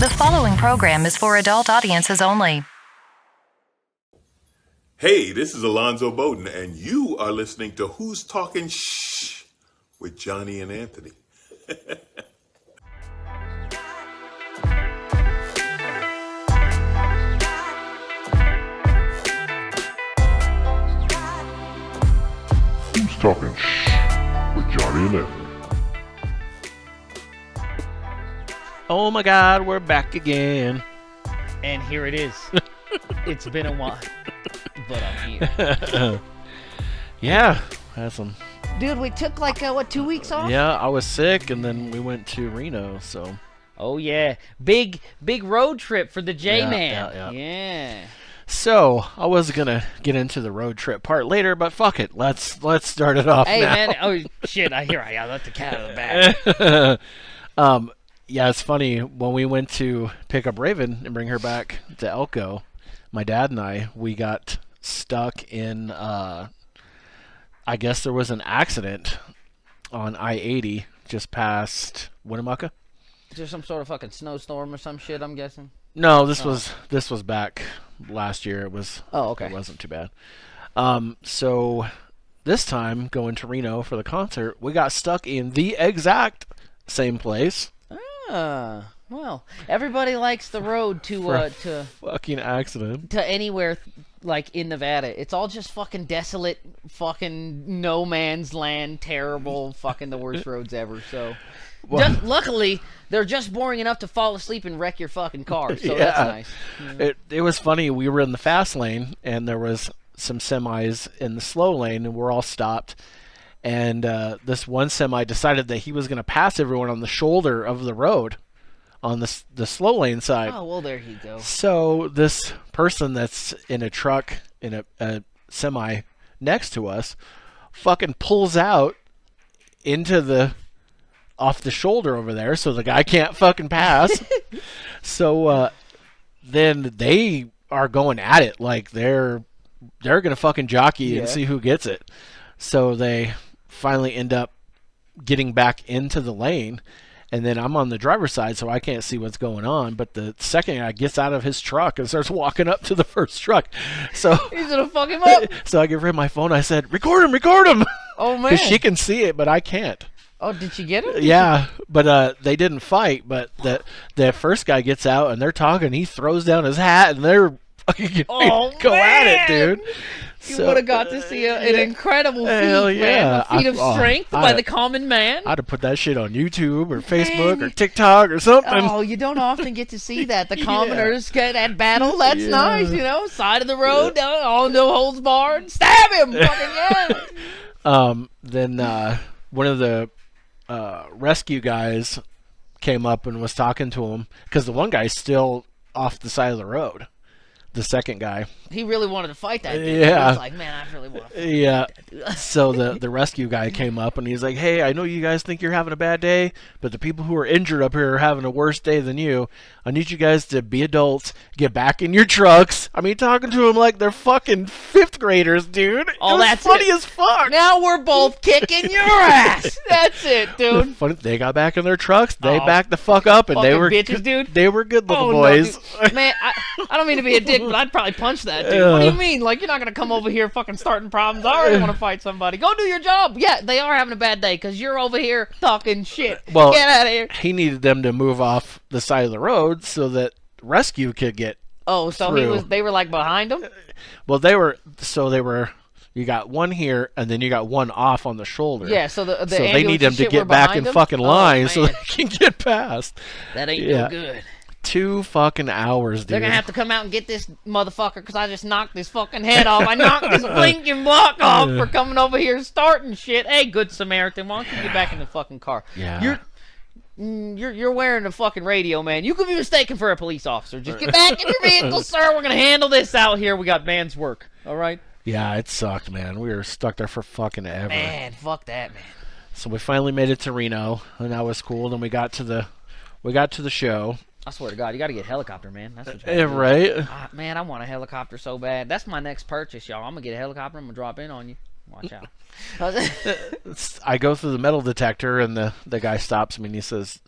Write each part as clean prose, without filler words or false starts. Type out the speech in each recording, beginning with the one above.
The following program is for adult audiences only. Hey, this is Alonzo Bowden, and you are listening to Who's Talking Shh with Johnny and Anthony. Who's Talking Shh with Johnny and Anthony. Oh my God, we're back again. And here it is. It's been a while, but I'm here. Yeah, had some. Dude, we took like, 2 weeks off? Yeah, I was sick, and then we went to Reno, so. Oh, yeah. Big road trip for the J-Man. Yeah. So, I was going to get into the road trip part later, but fuck it. Let's start it off Hey, now. man. Oh, shit. I let the cat out of the bag. Yeah, it's funny. When we went to pick up Raven and bring her back to Elko, my dad and I, we got stuck in, I guess there was an accident on I-80 just past Winnemucca. Is there some sort of fucking snowstorm or some shit, I'm guessing? No, this was back last year. It was. Oh, okay. It wasn't too bad. So this time going to Reno for the concert, we got stuck in the exact same place. Well, everybody likes the road to fucking accident to anywhere like in Nevada. It's all just fucking desolate, fucking no man's land, terrible, fucking the worst roads ever. So, luckily, they're just boring enough to fall asleep and wreck your fucking car. So that's nice. Yeah. It was funny. We were in the fast lane and there was some semis in the slow lane, and we're all stopped. And this one semi decided that he was going to pass everyone on the shoulder of the road on the slow lane side. Oh, well, there you go. So this person that's in a truck, in a semi next to us, fucking pulls out into off the shoulder over there, so the guy can't fucking pass. So then they are going at it like they're going to fucking jockey and see who gets it. So they finally end up getting back into the lane, and then I'm on the driver's side, so I can't see what's going on. But the second guy gets out of his truck and starts walking up to the first truck. So he's gonna fuck him up. So I give her my phone. I said, record him. Oh, man. Because she can see it, but I can't. Oh, did she get him? Yeah, but they didn't fight. But the first guy gets out, and they're talking. He throws down his hat, and they're fucking go at it, dude. You would have got to see an incredible feat, man. A feat of strength by the common man. I'd have put that shit on YouTube or Facebook or TikTok or something. Oh, you don't often get to see that. The commoners get at battle. That's nice, Side of the road, all no holds barred. Stab him! Fucking Then one of the rescue guys came up and was talking to him, because the one guy's still off the side of the road. The second guy. He really wanted to fight that dude. Yeah. He was like, man, I really want to fight that dude. So the rescue guy came up and he's like, hey, I know you guys think you're having a bad day, but the people who are injured up here are having a worse day than you. I need you guys to be adults, get back in your trucks. I mean, talking to them like they're fucking fifth graders, dude. Oh, that's funny as fuck. Now we're both kicking your ass. That's it, dude. They got back in their trucks. They backed the fuck up, and they were bitches, dude. They were good little boys. No, man, I don't mean to be a dick, but I'd probably punch that dude. What do you mean? Like, you're not gonna come over here fucking starting problems. I already want to fight somebody. Go do your job. Yeah, they are having a bad day because you're over here talking shit. Well, get out of here. He needed them to move off the side of the road so that rescue could get. Oh, so through. They were like behind him. Well, they were. You got one here, and then you got one off on the shoulder. Yeah, so so they need them to get back in fucking line so they can get past. That ain't no good. 2 fucking hours, dude. They're gonna have to come out and get this motherfucker because I just knocked his fucking head off. I knocked this blinking block off for coming over here starting shit. Hey, good Samaritan, why don't you get back in the fucking car? Yeah. You're wearing a fucking radio, man. You could be mistaken for a police officer. Just get back in your vehicle, sir. We're gonna handle this out here. We got man's work. All right. Yeah, it sucked, man. We were stuck there for fucking ever. Man, fuck that, man. So we finally made it to Reno, and that was cool. Then we got to the show. I swear to God, you got to get a helicopter, man. That's what you right. Man, I want a helicopter so bad. That's my next purchase, y'all. I'm gonna get a helicopter. I'm gonna drop in on you. Watch out. I go through the metal detector, and the guy stops me and he says,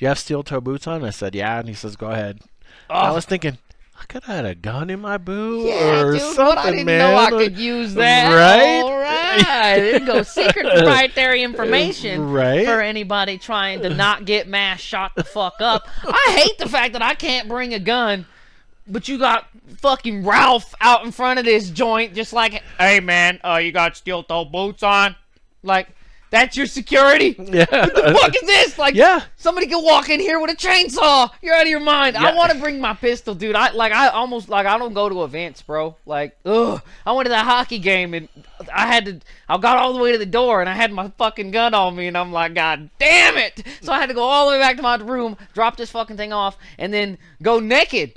you have steel toe boots on? I said, yeah. And he says, go ahead. I was thinking, I could have had a gun in my boot or dude, something, but I didn't man. know I could use that. Right? All right. There you go. Secret proprietary information Right? for anybody trying to not get mass shot the fuck up. I hate the fact that I can't bring a gun, but you got fucking Ralph out in front of this joint just like, hey, man, you got steel toe boots on? Like, that's your security? Yeah. What the fuck is this? Like, Yeah. somebody could walk in here with a chainsaw. You're out of your mind. Yeah. I want to bring my pistol, dude. I don't go to events, bro. Like, ugh. I went to that hockey game and I got all the way to the door and I had my fucking gun on me and I'm like, God damn it. So I had to go all the way back to my room, drop this fucking thing off, and then go naked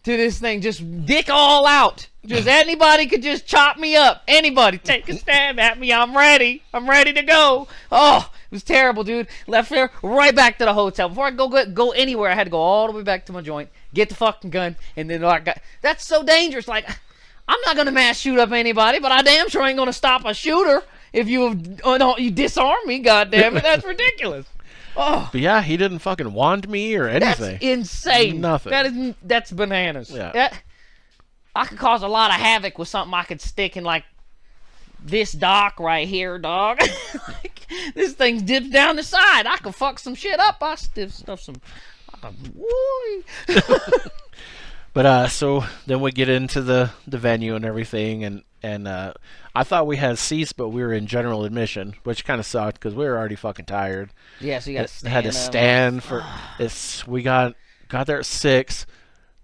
to this thing, just dick all out. Just anybody could just chop me up. Anybody, take a stab at me. I'm ready. I'm ready to go. Oh, it was terrible, dude. Left there, right back to the hotel. Before I go anywhere, I had to go all the way back to my joint, get the fucking gun, and then that's so dangerous. Like, I'm not gonna mass shoot up anybody, but I damn sure ain't gonna stop a shooter if you disarm me. God damn it, that's ridiculous. Oh, But yeah, he didn't fucking wand me or anything. that's insane. Nothing. That's bananas. Yeah. I could cause a lot of havoc with something I could stick in, like, this dock right here, dog. Like, this thing dips down the side. I could fuck some shit up. I stuff some. But so then we get into the venue and everything, and I thought we had seats, but we were in general admission, which kind of sucked because we were already fucking tired. Yeah, so you got to stand Had to up. stand for this. We got there at 6.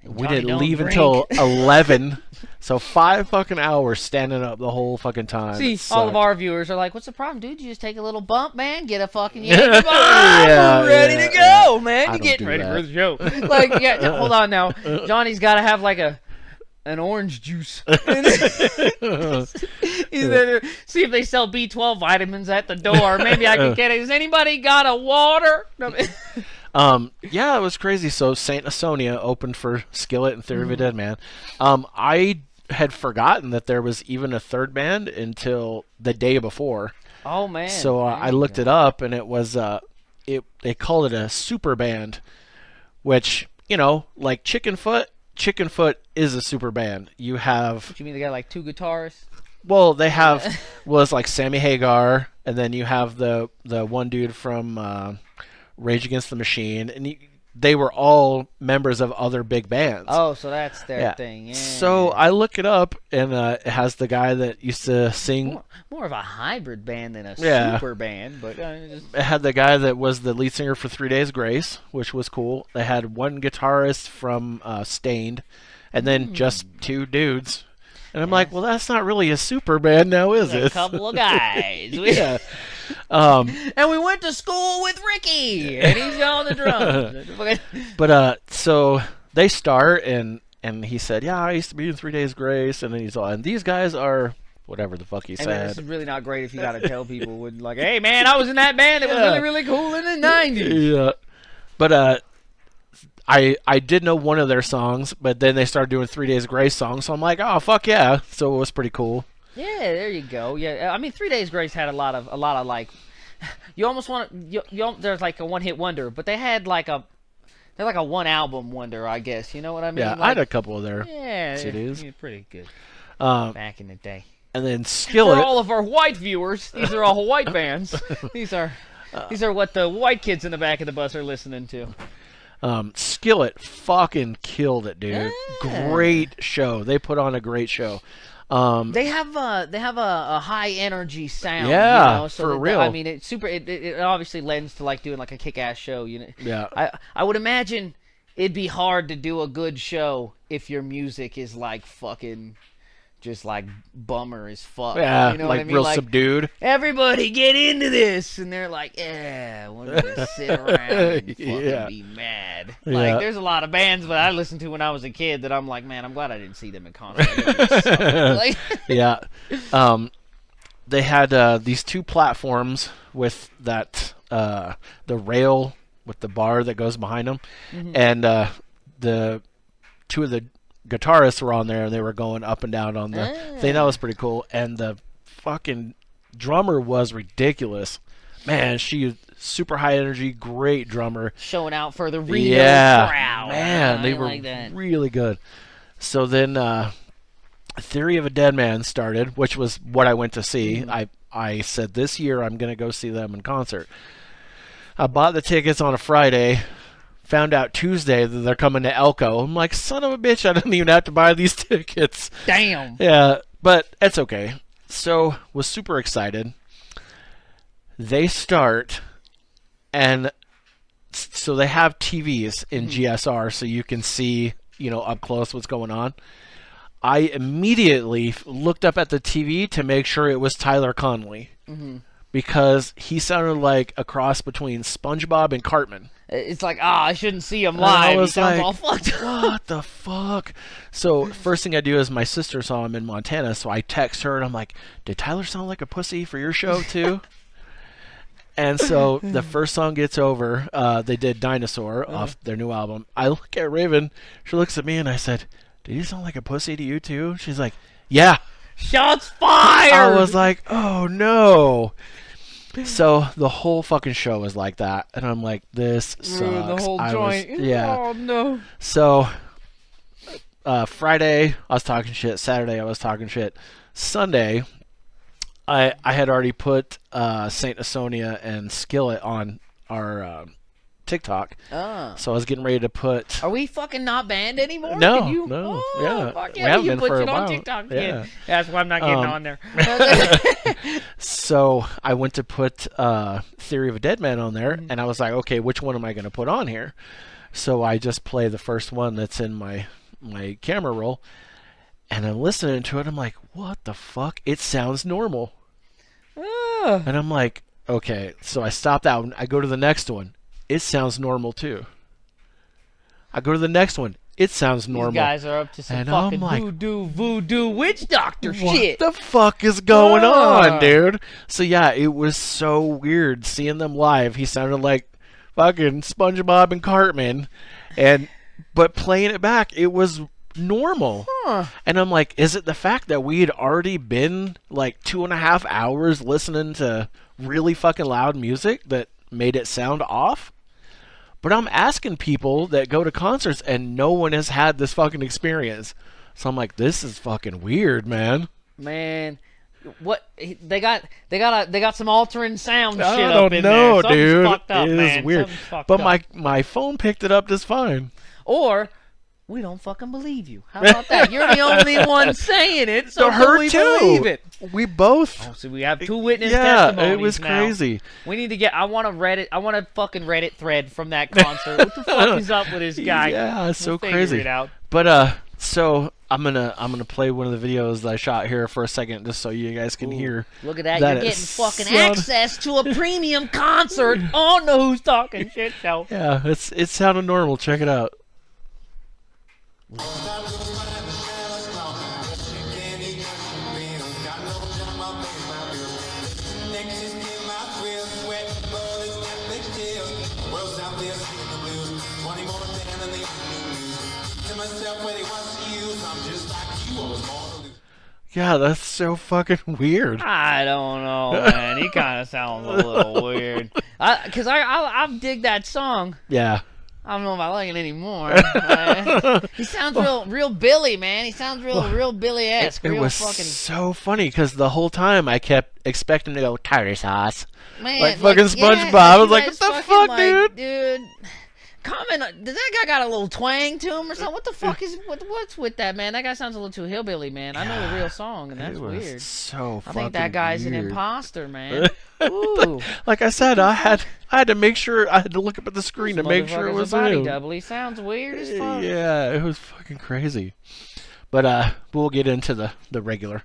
We Johnny didn't don't leave drink. until 11. So 5 fucking hours standing up the whole fucking time. See, It all of sucked. our viewers are like, "What's the problem, dude? You just take a little bump, man. Get a fucking Yankee bomb. Yeah, We're ready yeah, to go, man. I You don't getting do ready that. for the show?" Like, yeah. Hold on now. Johnny's got to have like an orange juice. He's there to see if they sell B12 vitamins at the door. Maybe I can get it. Has anybody got a water? No. Yeah, it was crazy. So Saint Asonia opened for Skillet and Theory of a Deadman. I had forgotten that there was even a third band until the day before. Oh man! So I looked it up, and it was they call it a super band, which, you know, like Chickenfoot. Chickenfoot is a super band. You have, What you mean they got like 2 guitarists? well, they have was like Sammy Hagar, and then you have the one dude from Rage Against the Machine, and they were all members of other big bands. Oh, so that's their thing. Yeah. So I look it up, and it has the guy that used to sing. More of a hybrid band than a Yeah. super band, but just, It had the guy that was the lead singer for 3 Days Grace, which was cool. They had one guitarist from Stained, and then just 2 dudes. And I'm like, well, that's not really a super band now, is a it? couple of guys. Yeah. And we went to school with Ricky, and he's on the drums. But so they start, and he said, yeah, I used to be in 3 Days Grace, and then he's all, and these guys are whatever the fuck he And this is said. really not great if you got to tell people, when, like, hey, man, I was in that band. It was really, really cool in the 90s. Yeah. But I did know one of their songs, but then they started doing 3 Days Grace songs, so I'm like, oh, fuck yeah. So it was pretty cool. Yeah, there you go. Yeah, I mean, 3 Days Grace had a lot of like, you almost want to. There's like a one-hit wonder, but they're like a one-album wonder, I guess. You know what I mean? Yeah, like, I had a couple of their CDs. CDs. Yeah, pretty good. Um, Back in the day. and then For Skillet. all of our white viewers, these are all white bands. These are what the white kids in the back of the bus are listening to. Skillet fucking killed it, dude. Yeah. Great show. They put on a great show. They have a high energy sound. Yeah, you know, so for that- real. I mean, it's super. It obviously lends to like doing like a kick-ass show. You know. Yeah. I would imagine it'd be hard to do a good show if your music is like fucking just like bummer as fuck. Yeah, you know like what I mean? real Like, subdued. everybody get into this, and they're like, yeah, we're gonna sit around and fucking Yeah. be mad. Yeah. Like, there's a lot of bands that I listened to when I was a kid that I'm like, man, I'm glad I didn't see them in concert. Like, Yeah. They had these 2 platforms with that the rail with the bar that goes behind them, and the 2 of the guitarists were on there, and they were going up and down on the thing. That was pretty cool. And the fucking drummer was ridiculous. Man, she was super high energy, great drummer. Showing out for the Reno crowd. Man, they were like that. really good. So then Theory of a Deadman started, which was what I went to see. I said this year I'm going to go see them in concert. I bought the tickets on a Friday, found out Tuesday that they're coming to Elko. I'm like, son of a bitch, I didn't even have to buy these tickets. Damn. Yeah, but it's okay. So, was super excited. They start, and so they have TVs in GSR so you can see, up close what's going on. I immediately looked up at the TV to make sure it was Tyler Conley. Because he sounded like a cross between SpongeBob and Cartman. It's like, I shouldn't see him live. He sounds all fucked up. What the fuck? So first thing I do is my sister saw him in Montana, so I text her and I'm like, did Tyler sound like a pussy for your show too? And so the first song gets over. They did Dinosaur off their new album. I look at Raven. She looks at me and I said, did he sound like a pussy to you too? She's like, yeah. Shots fired! I was like, oh no. So the whole fucking show was like that, and I'm like, this sucks. Ruined the whole joint. Oh no. So Friday I was talking shit. Saturday I was talking shit. Sunday I had already put Saint Asonia and Skillet on our TikTok. So I was getting ready to put. Are we fucking not banned anymore? No, you... no. Oh, yeah, fuck we yeah, haven't you been put for it a on while. TikTok. Yeah. That's why I'm not getting on there. So I went to put Theory of a Deadman on there, and I was like, okay, which one am I going to put on here? So I just play the first one that's in my camera roll, and I'm listening to it. I'm like, what the fuck? It sounds normal. And I'm like, okay. So I stop that one. I go to the next one. It sounds normal too. I go to the next one. It sounds normal. These guys are up to some and fucking I'm like, voodoo witch doctor shit. What the fuck is going on, dude? So yeah, it was so weird seeing them live. He sounded like fucking SpongeBob and Cartman, but playing it back, it was normal. And I'm like, is it the fact that we had already been like 2.5 hours listening to really fucking loud music that made it sound off? But I'm asking people that go to concerts and no one has had this fucking experience. So I'm like, this is fucking weird, man. Man, what they got some altering sound shit I up don't in know, there. Something's dude. fucked up, it man. is weird. But my phone picked it up just fine. Or we don't fucking believe you. How about that? You're the only one saying it, so her we too. believe it. We both. Oh, so we have two witness yeah, testimonies. it was now. crazy. We need to get. I want a fucking Reddit thread from that concert. What the fuck is up with this guy? Yeah, it's so we'll crazy. It out. But so I'm gonna play one of the videos that I shot here for a second, just so you guys can hear. Look at that! You're getting fucking access to a premium concert on the Who's Talking Shit show. Yeah, it sounded normal. Check it out. Yeah, that's so fucking weird. I don't know, man. He kind of sounds a little weird. Cause I dig that song. Yeah. I don't know if I like it anymore. He sounds real Billy, man. He sounds real Billy-esque. It was fucking so funny because the whole time I kept expecting to go tartar sauce, man, like fucking SpongeBob. Yeah, I was like, what the fuck, dude? Dude, comment. Does that guy got a little twang to him or something? What the fuck is what's with that, man? That guy sounds a little too hillbilly, man. I know the real song, and that's weird. So I fucking think that guy's weird. an imposter, man. Ooh. Like I said, I had to make sure. I had to look up at the screen to make sure it was a body him. double. He sounds weird as fuck. Yeah, it was fucking crazy. But we'll get into the regular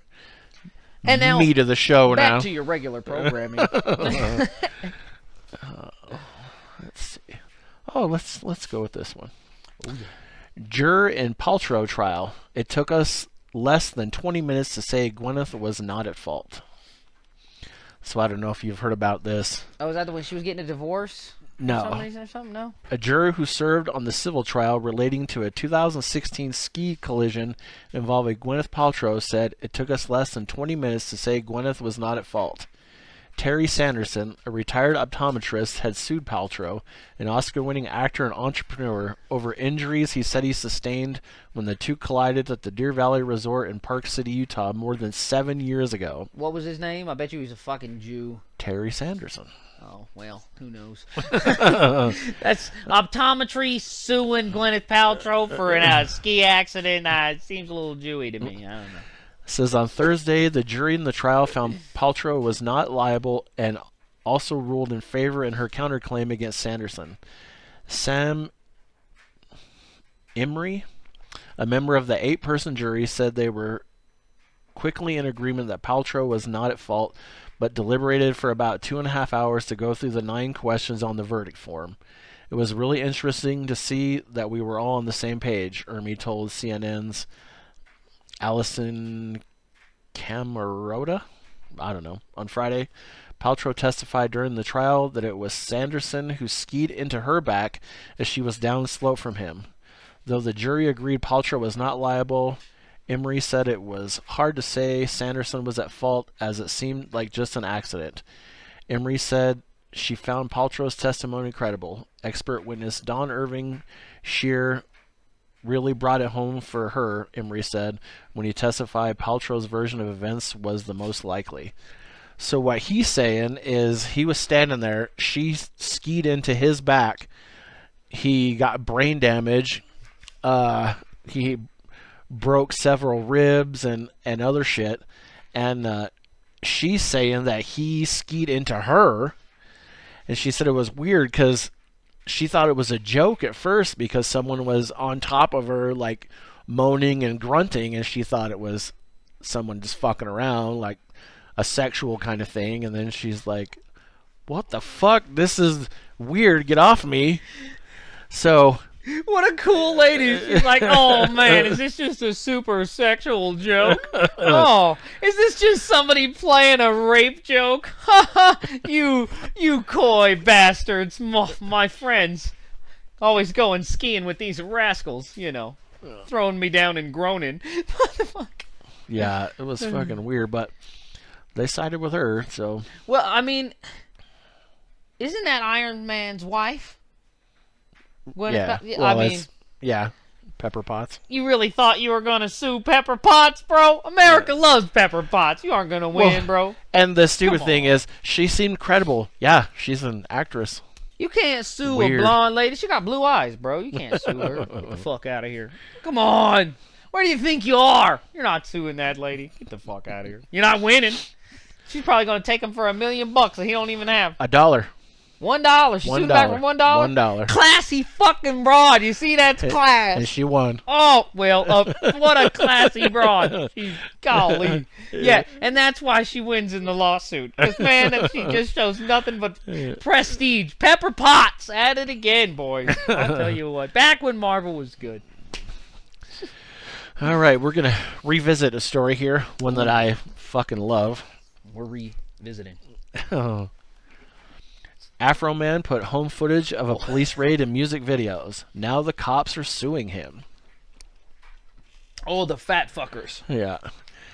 and now, meat of the show back now. to your regular programming. Let's see. Oh, let's go with this one. Oh, yeah. Juror in Paltrow trial. It took us less than 20 minutes to say Gwyneth was not at fault. So I don't know if you've heard about this. Oh, is that the when she was getting a divorce? No. For some reason or something? No. A juror who served on the civil trial relating to a 2016 ski collision involving Gwyneth Paltrow said it took us less than 20 minutes to say Gwyneth was not at fault. Terry Sanderson, a retired optometrist, had sued Paltrow, an Oscar-winning actor and entrepreneur, over injuries he said he sustained when the two collided at the Deer Valley Resort in Park City, Utah, more than 7 years ago. What was his name? I bet you he's a fucking Jew. Terry Sanderson. Oh, well, who knows? That's optometry suing Gwyneth Paltrow for a ski accident. It seems a little Jewy to me. I don't know. Says on Thursday, the jury in the trial found Paltrow was not liable and also ruled in favor in her counterclaim against Sanderson. Sam Emery, a member of the 8-person jury, said they were quickly in agreement that Paltrow was not at fault, but deliberated for about 2.5 hours to go through the 9 questions on the verdict form. It was really interesting to see that we were all on the same page, Ermy told CNN's Allison Camerota, I don't know, on Friday. Paltrow testified during the trial that it was Sanderson who skied into her back as she was downslope from him. Though the jury agreed Paltrow was not liable, Emery said it was hard to say Sanderson was at fault as it seemed like just an accident. Emery said she found Paltrow's testimony credible. Expert witness Don Irving Shear really brought it home for her, Emery said, when he testified Paltrow's version of events was the most likely. So what he's saying is he was standing there, she skied into his back, he got brain damage, he broke several ribs and other shit, and she's saying that he skied into her, and she said it was weird because she thought it was a joke at first because someone was on top of her, like, moaning and grunting, and she thought it was someone just fucking around, like a sexual kind of thing. And then she's like, what the fuck? This is weird. Get off me. So... What a cool lady. She's like, oh, man, is this just a super sexual joke? Oh, is this just somebody playing a rape joke? Ha ha, you coy bastards, my friends. Always going skiing with these rascals, you know, throwing me down and groaning. What the fuck? Yeah, it was fucking weird, but they sided with her, so... Well, I mean, isn't that Iron Man's wife? Yeah, Pepper Potts. You really thought you were going to sue Pepper Potts, bro? America loves Pepper Potts. You aren't going to win, bro. And the stupid thing is, she seemed credible. Yeah, she's an actress. You can't sue Weird. a blonde lady. She got blue eyes, bro. You can't sue her. Get the fuck out of here. Come on. Where do you think you are? You're not suing that lady. Get the fuck out of here. You're not winning. She's probably going to take him for $1 million that he don't even have. $1. $1. She's suing back for $1? $1. Classy fucking broad. You see, that's class. And she won. Oh, well, what a classy broad. She's golly. Yeah, and that's why she wins in the lawsuit. Because, man, she just shows nothing but prestige. Pepper Potts. At it again, boys. I'll tell you what. Back when Marvel was good. All right, we're going to revisit a story here. One that I fucking love. We're revisiting. Afroman put home footage of a police raid in music videos. Now the cops are suing him. Oh, the fat fuckers. Yeah.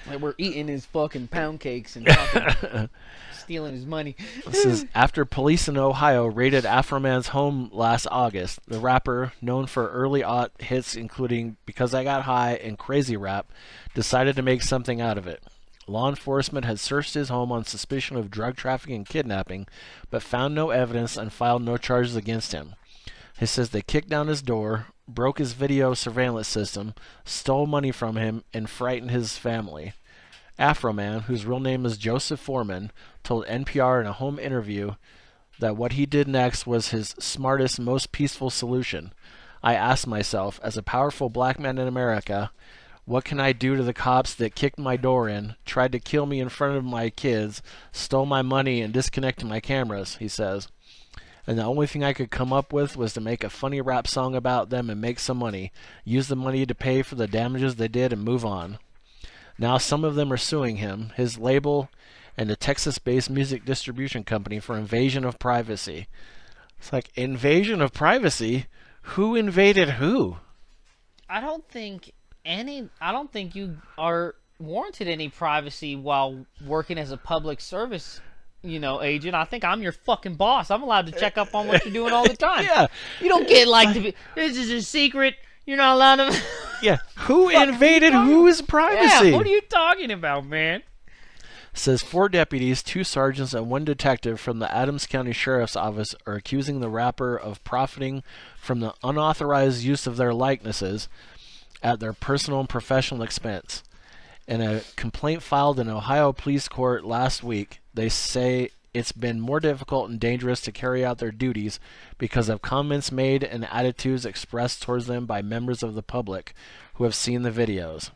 Like we're eating his fucking pound cakes and fucking stealing his money. This is after police in Ohio raided Afroman's home last August. The rapper, known for early aught hits including Because I Got High and Crazy Rap, decided to make something out of it. Law enforcement had searched his home on suspicion of drug trafficking and kidnapping, but found no evidence and filed no charges against him. He says they kicked down his door, broke his video surveillance system, stole money from him, and frightened his family. Afroman, whose real name is Joseph Foreman, told NPR in a home interview that what he did next was his smartest, most peaceful solution. I asked myself, as a powerful black man in America, what can I do to the cops that kicked my door in, tried to kill me in front of my kids, stole my money, and disconnected my cameras, he says. And the only thing I could come up with was to make a funny rap song about them and make some money, use the money to pay for the damages they did, and move on. Now some of them are suing him, his label, and a Texas-based music distribution company for invasion of privacy. It's like, invasion of privacy? Who invaded who? I don't think you are warranted any privacy while working as a public service, agent. I think I'm your fucking boss. I'm allowed to check up on what you're doing all the time. Yeah. You don't get to be, this is a secret. You're not allowed to. Yeah. Who invaded whose privacy? Yeah, what are you talking about, man? Says 4 deputies, 2 sergeants, and 1 detective from the Adams County Sheriff's Office are accusing the rapper of profiting from the unauthorized use of their likenesses at their personal and professional expense. In a complaint filed in Ohio Police Court last week, they say it's been more difficult and dangerous to carry out their duties because of comments made and attitudes expressed towards them by members of the public who have seen the videos.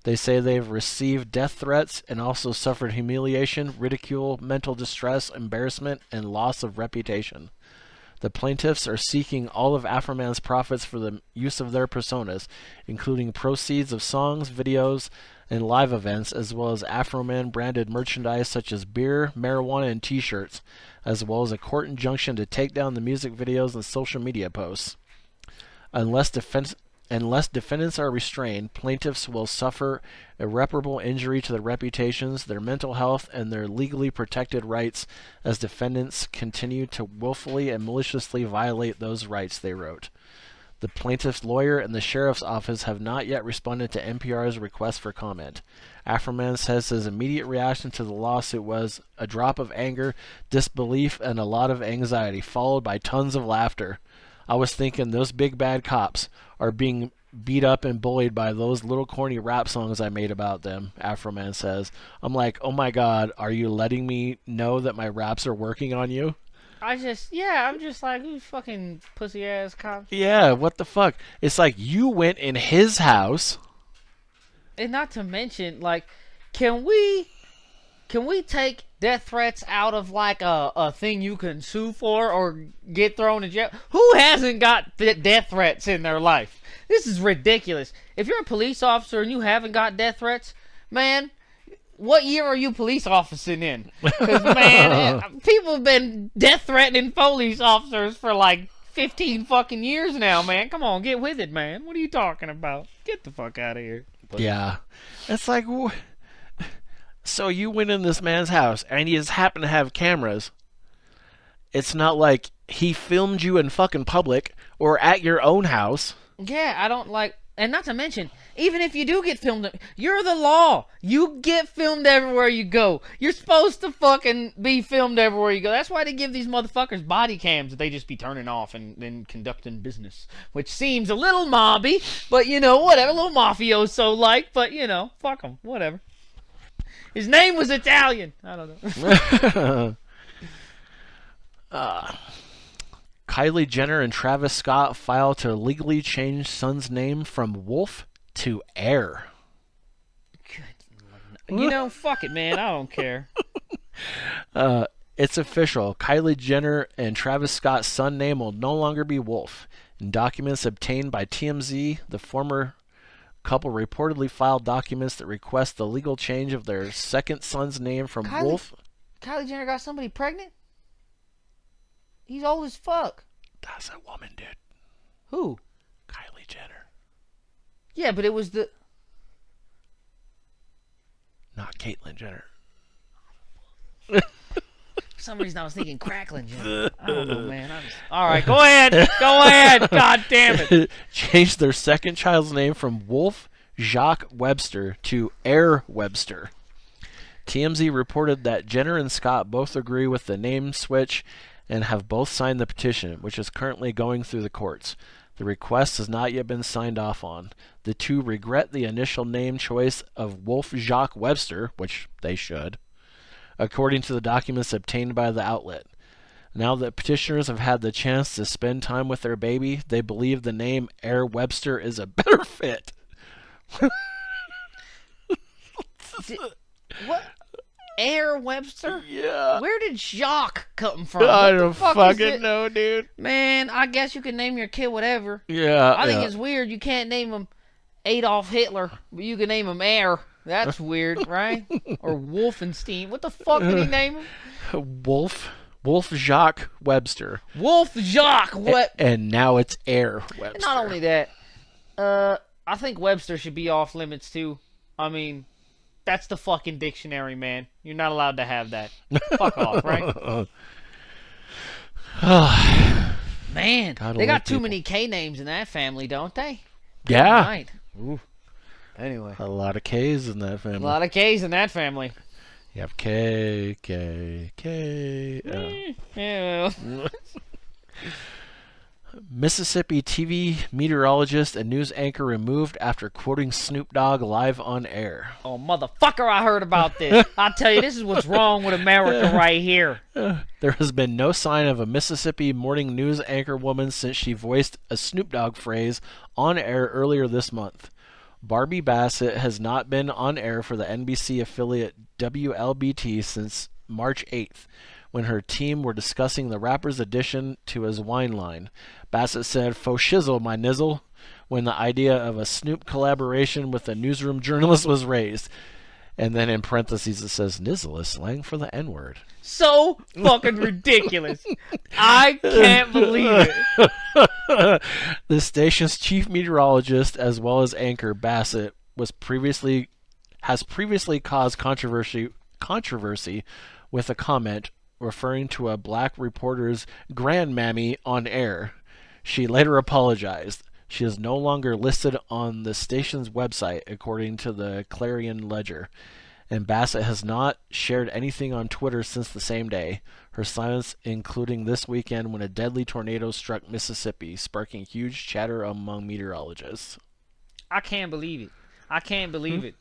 They say they've received death threats and also suffered humiliation, ridicule, mental distress, embarrassment, and loss of reputation. The plaintiffs are seeking all of Afroman's profits for the use of their personas, including proceeds of songs, videos, and live events, as well as Afroman branded merchandise such as beer, marijuana, and t-shirts, as well as a court injunction to take down the music videos and social media posts. Unless defendants are restrained, plaintiffs will suffer irreparable injury to their reputations, their mental health, and their legally protected rights as defendants continue to willfully and maliciously violate those rights, they wrote. The plaintiff's lawyer and the sheriff's office have not yet responded to NPR's request for comment. Afroman says his immediate reaction to the lawsuit was a drop of anger, disbelief, and a lot of anxiety, followed by tons of laughter. I was thinking those big bad cops are being beat up and bullied by those little corny rap songs I made about them, Afroman says. I'm like, oh my god, are you letting me know that my raps are working on you? I'm just like, who's fucking pussy ass cops? Yeah, what the fuck? It's like you went in his house. And not to mention, like, can we take death threats out of like a thing you can sue for or get thrown in jail? Who hasn't got death threats in their life? This is ridiculous. If you're a police officer and you haven't got death threats, man, what year are you police officing in? Because, man, people have been death threatening police officers for like 15 fucking years now, man. Come on, get with it, man. What are you talking about? Get the fuck out of here. Yeah. It's like, so you went in this man's house and you just happen to have cameras. It's not like he filmed you in fucking public or at your own house. Yeah, I don't like... And not to mention, even if you do get filmed, you're the law. You get filmed everywhere you go. You're supposed to fucking be filmed everywhere you go. That's why they give these motherfuckers body cams that they just be turning off and conducting business. Which seems a little mobby, but whatever. A little mafioso-like, but fuck them. Whatever. His name was Italian. I don't know. Kylie Jenner and Travis Scott file to legally change son's name from Wolf to Aire. Fuck it, man. I don't care. It's official. Kylie Jenner and Travis Scott's son name will no longer be Wolf. In documents obtained by TMZ, the former couple reportedly filed documents that request the legal change of their second son's name from Wolf. Kylie Jenner got somebody pregnant? He's old as fuck. That's a woman, dude. Who? Kylie Jenner. Yeah, but it was the... Not Caitlyn Jenner. For some reason I was thinking Cracklin' Jenner. I don't know, man. Alright, go ahead. Go ahead. God damn it. Changed their second child's name from Wolf Jacques Webster to Aire Webster. TMZ reported that Jenner and Scott both agree with the name switch and have both signed the petition, which is currently going through the courts. The request has not yet been signed off on. The two regret the initial name choice of Wolf Jacques Webster, which they should, according to the documents obtained by the outlet. Now that petitioners have had the chance to spend time with their baby, they believe the name Aire Webster is a better fit. What? Aire Webster? Yeah. Where did Jacques come from? I don't fucking know, dude. Man, I guess you can name your kid whatever. Yeah. I think it's weird you can't name him Adolf Hitler, but you can name him Aire. That's weird, right? Or Wolfenstein. What the fuck did he name him? Wolf Jacques Webster. Wolf Jacques Webster. And now it's Aire Webster. And not only that, I think Webster should be off limits too. I mean, That's the fucking dictionary, man. You're not allowed to have that. Fuck off, right? Man, Gotta they got love too people. many K names in that family, don't they? Yeah. Right. Ooh. Anyway. A lot of K's in that family. A lot of K's in that family. You have K, K, K. Yeah. Mississippi TV meteorologist and news anchor removed after quoting Snoop Dogg live on air. Oh, motherfucker, I heard about this. I'll tell you, this is what's wrong with America right here. There has been no sign of a Mississippi morning news anchor woman since she voiced a Snoop Dogg phrase on air earlier this month. Barbie Bassett has not been on air for the NBC affiliate WLBT since March 8th, when her team were discussing the rapper's addition to his wine line. Bassett said, "Faux shizzle, my nizzle," when the idea of a Snoop collaboration with a newsroom journalist was raised. And then in parentheses it says, "Nizzle is slang for the N-word." So fucking ridiculous. I can't believe it. The station's chief meteorologist, as well as anchor Bassett, has previously caused controversy with a comment referring to a black reporter's grandmammy on air. She later apologized. She is no longer listed on the station's website, according to the Clarion Ledger. And Bassett has not shared anything on Twitter since the same day. Her silence, including this weekend when a deadly tornado struck Mississippi, sparking huge chatter among meteorologists. I can't believe it. I can't believe it.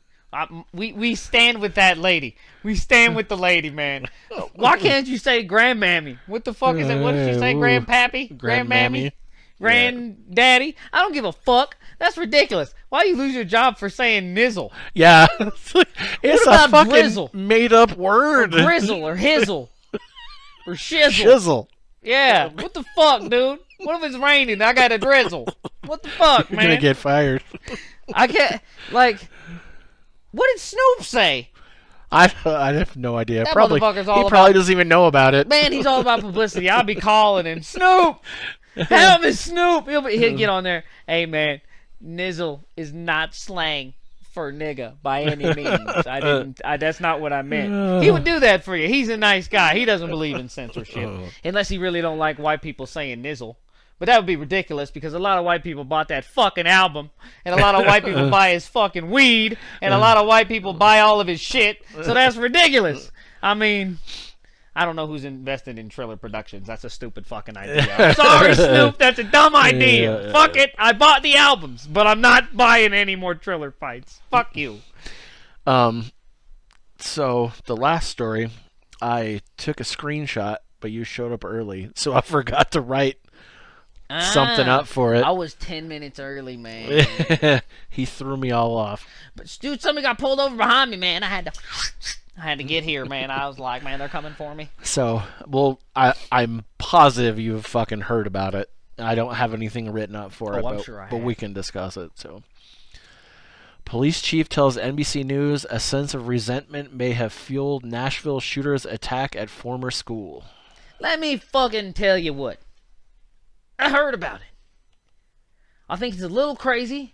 We stand with that lady. We stand with the lady, man. Why can't you say grandmammy? What the fuck is it? What did she say? Grandpappy? Grandmammy? Granddaddy? I don't give a fuck. That's ridiculous. Why do you lose your job for saying nizzle? Yeah. It's about a fucking drizzle? made-up word. Or grizzle or hizzle or shizzle. Shizzle. Yeah. What the fuck, dude? What if it's raining? I got a drizzle. What the fuck, You're man? gonna get fired. I can't. Like, what did Snoop say? I have no idea. That Probably motherfucker's all he probably about- doesn't even know about it. Man, he's all about publicity. I'll be calling him. Snoop! Help me, Snoop! He'll get on there. Hey, man, nizzle is not slang for nigga by any means. That's not what I meant. He would do that for you. He's a nice guy. He doesn't believe in censorship. Unless he really don't like white people saying nizzle. But that would be ridiculous because a lot of white people bought that fucking album, and a lot of white people buy his fucking weed, and a lot of white people buy all of his shit. So that's ridiculous. I mean, I don't know who's invested in Triller Productions. That's a stupid fucking idea. I'm sorry, Snoop. That's a dumb idea. Fuck it. I bought the albums, but I'm not buying any more Triller fights. Fuck you. So the last story, I took a screenshot, but you showed up early, so I forgot to write something up for it. I was 10 minutes early, man. He threw me all off. But dude, somebody got pulled over behind me, man. I had to get here, man. I was like, man, they're coming for me. So, well, I'm positive you've fucking heard about it. I don't have anything written up for it, I'm but, sure I but have. we can discuss it. So, police chief tells NBC News a sense of resentment may have fueled Nashville shooter's attack at former school. Let me fucking tell you what. I heard about it. I think it's a little crazy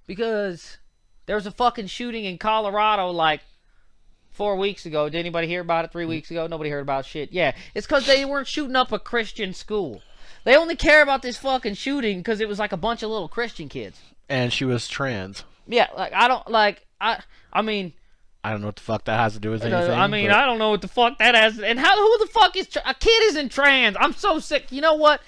because there was a fucking shooting in Colorado like 4 weeks ago. Did anybody hear about it 3 weeks ago? Nobody heard about shit. Yeah, it's because they weren't shooting up a Christian school. They only care about this fucking shooting because it was like a bunch of little Christian kids. And she was trans. Yeah, like I mean, I don't know what the fuck that has to do with anything. I mean, but- I don't know what the fuck that has. And who the fuck is a kid isn't trans? I'm so sick. You know what?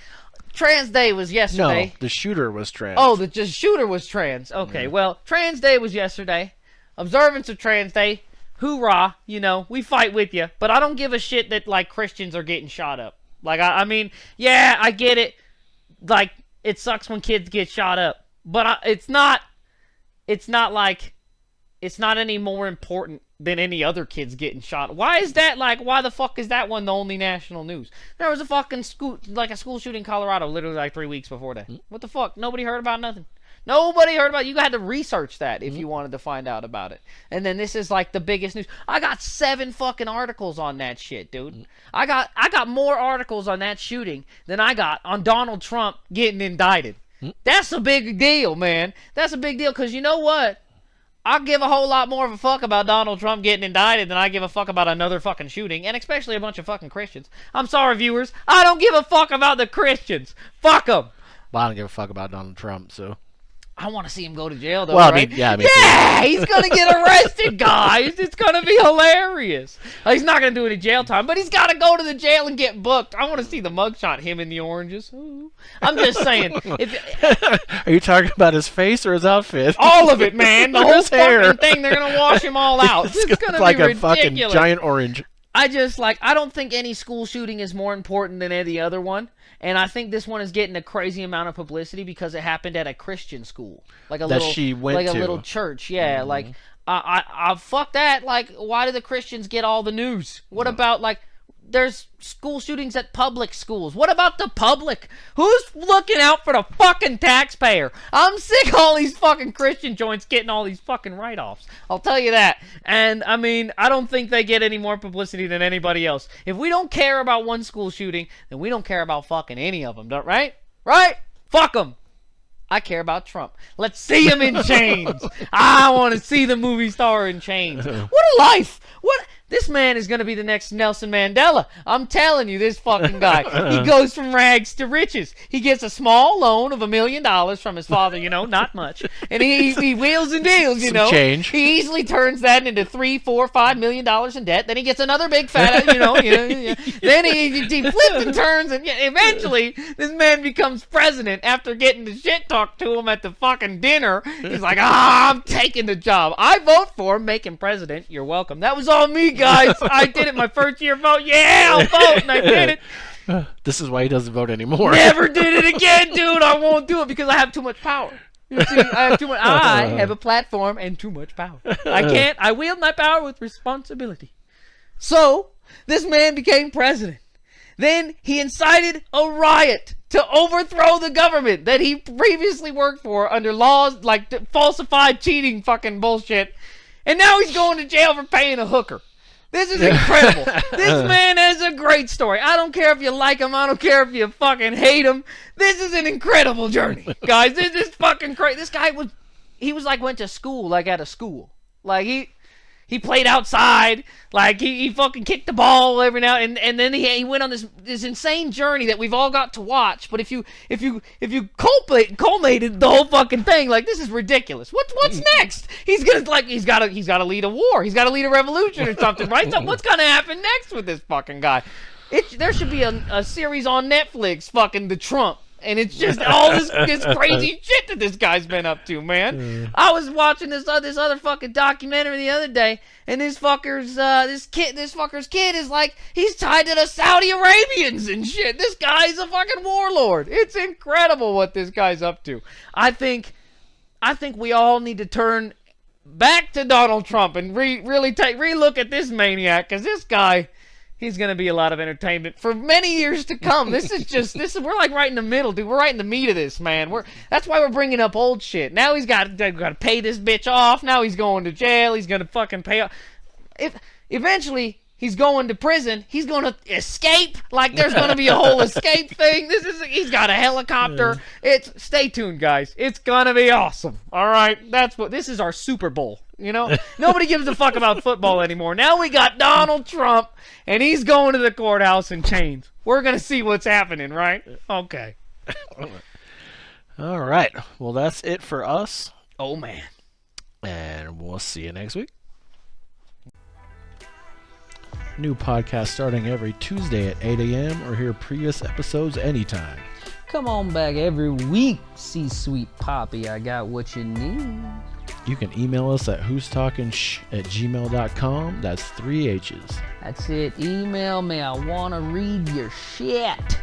Trans Day was yesterday. No, the shooter was trans. Oh, the just shooter was trans. Okay, well, Trans Day was yesterday. Observance of Trans Day. Hoorah, you know, we fight with you. But I don't give a shit that, like, Christians are getting shot up. Like, I mean, yeah, I get it. Like, it sucks when kids get shot up. But it's not any more important than any other kids getting shot. Why is that, like, why the fuck is that one the only national news? There was a fucking school shooting in Colorado literally like 3 weeks before that. What the fuck? Nobody heard about nothing. Nobody heard about it. You had to research that if you wanted to find out about it. And then this is like the biggest news. I got 7 fucking articles on that shit, dude. I got more articles on that shooting than I got on Donald Trump getting indicted. That's a big deal, man. That's a big deal because you know what? I give a whole lot more of a fuck about Donald Trump getting indicted than I give a fuck about another fucking shooting, and especially a bunch of fucking Christians. I'm sorry, viewers. I don't give a fuck about the Christians. Fuck them. Well, I don't give a fuck about Donald Trump, so. I want to see him go to jail, though, Well, right? I mean, yeah, he's going to get arrested, guys. It's going to be hilarious. He's not going to do any jail time, but he's got to go to the jail and get booked. I want to see the mugshot, him in the oranges. Ooh. I'm just saying. Are you talking about his face or his outfit? All of it, man. The whole His hair. fucking thing. They're going to wash him all out. It's going to like be a ridiculous. fucking giant orange. I don't think any school shooting is more important than any other one. And I think this one is getting a crazy amount of publicity because it happened at a Christian school, like a little church. Yeah, like I fuck that. Like, why do the Christians get all the news? What about like there's school shootings at public schools? What about the public? Who's looking out for the fucking taxpayer? I'm sick of all these fucking Christian joints getting all these fucking write-offs. I'll tell you that. And I mean, I don't think they get any more publicity than anybody else. If we don't care about one school shooting, then we don't care about fucking any of them, right? Right? Fuck them. I care about Trump. Let's see him in chains. I want to see the movie star in chains. What a life. This man is going to be the next Nelson Mandela. I'm telling you, this fucking guy. He goes from rags to riches. He gets a small loan of $1 million from his father, not much. And he wheels and deals, Some change. He easily turns that into $3, $4, $5 million in debt. Then he gets another big fat, Then he flips and turns, and eventually this man becomes president after getting the shit talked to him at the fucking dinner. He's like, I'm taking the job. I vote for him, make him president. You're welcome. That was all me, guys. I did it my first year vote. Yeah, I'll vote, and I did it. This is why he doesn't vote anymore. Never did it again, dude. I won't do it because I have too much power. You see, I have a platform and too much power. I wield my power with responsibility. So, this man became president. Then he incited a riot to overthrow the government that he previously worked for under laws like falsified cheating fucking bullshit. And now he's going to jail for paying a hooker. This is incredible. This man has a great story. I don't care if you like him. I don't care if you fucking hate him. This is an incredible journey, guys. This is fucking crazy. This guy went to school, like at a school. Like he played outside. Like he fucking kicked the ball every now and then he went on this insane journey that we've all got to watch. But if you culminated the whole fucking thing, like, this is ridiculous. What's next? He's got to lead a war. He's got to lead a revolution or something, right? So what's gonna happen next with this fucking guy? There should be a series on Netflix, fucking The Trump. And it's just all this crazy shit that this guy's been up to, man. I was watching this other fucking documentary the other day, and this fucker's kid is like, he's tied to the Saudi Arabians and shit. This guy's a fucking warlord. It's incredible what this guy's up to. I think we all need to turn back to Donald Trump and really relook at this maniac, because this guy, he's going to be a lot of entertainment for many years to come. We're like right in the middle, dude. We're right in the meat of this, man. That's why we're bringing up old shit. Now he's got to pay this bitch off. Now he's going to jail. He's going to fucking pay off. Eventually he's going to prison. He's going to escape. Like, there's going to be a whole escape thing. He's got a helicopter. Stay tuned, guys. It's going to be awesome. All right. This is our Super Bowl. Nobody gives a fuck about football anymore. Now we got Donald Trump, and he's going to the courthouse in chains. We're going to see what's happening, right? Okay. All right. Well, that's it for us. Oh, man. And we'll see you next week. New podcast starting every Tuesday at 8 a.m. or hear previous episodes anytime. Come on back every week, C-Sweet Poppy. I got what you need. You can email us at who'stalkingshh@gmail.com. That's 3 H's. That's it. Email me. I want to read your shit.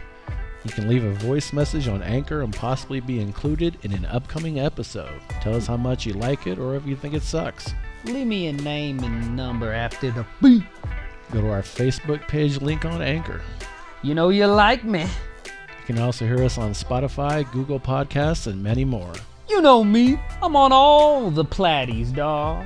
You can leave a voice message on Anchor and possibly be included in an upcoming episode. Tell us how much you like it or if you think it sucks. Leave me a name and number after the beep. Go to our Facebook page link on Anchor. You know you like me. You can also hear us on Spotify, Google Podcasts, and many more. You know me. I'm on all the platties, dawg.